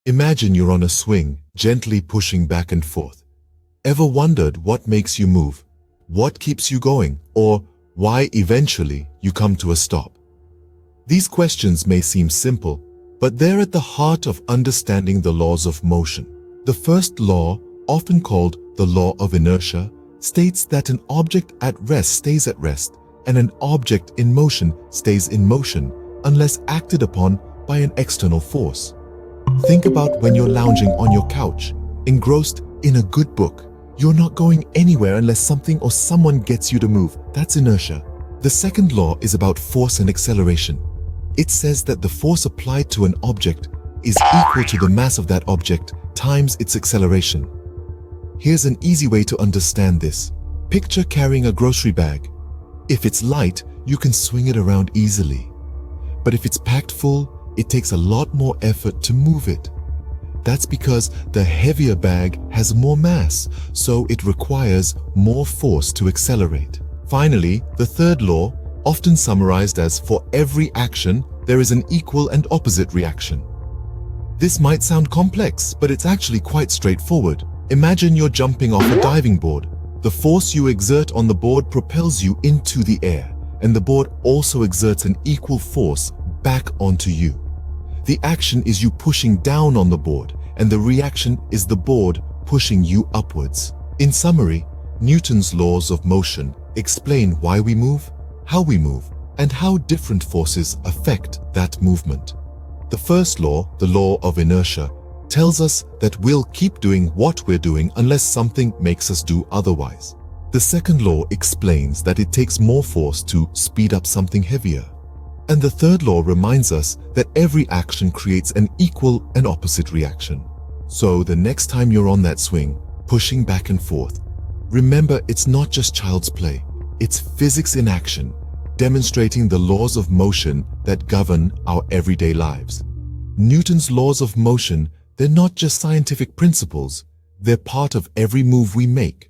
Imagine you're on a swing, gently pushing back and forth. Ever wondered what makes you move? What keeps you going? Or why eventually you come to a stop? These questions may seem simple, but they're at the heart of understanding the laws of motion. The first law, often called the law of inertia, states that an object at rest stays at rest, and an object in motion stays in motion unless acted upon by an external force. Think about when you're lounging on your couch, engrossed in a good book. You're not going anywhere unless something or someone gets you to move. That's inertia. The second law is about force and acceleration. It says that the force applied to an object is equal to the mass of that object times its acceleration. Here's an easy way to understand this. Picture carrying a grocery bag. If it's light, you can swing it around easily. But if it's packed full, it takes a lot more effort to move it. That's because the heavier bag has more mass, so it requires more force to accelerate. Finally, the third law, often summarized as for every action, there is an equal and opposite reaction. This might sound complex, but it's actually quite straightforward. Imagine you're jumping off a diving board. The force you exert on the board propels you into the air, and the board also exerts an equal force back onto you. The action is you pushing down on the board, and the reaction is the board pushing you upwards. In summary, Newton's laws of motion explain why we move, how we move, and how different forces affect that movement. The first law, the law of inertia, tells us that we'll keep doing what we're doing unless something makes us do otherwise. The second law explains that it takes more force to speed up something heavier. And the third law reminds us that every action creates an equal and opposite reaction. So the next time you're on that swing, pushing back and forth, remember it's not just child's play. It's physics in action, demonstrating the laws of motion that govern our everyday lives. Newton's laws of motion, they're not just scientific principles, they're part of every move we make.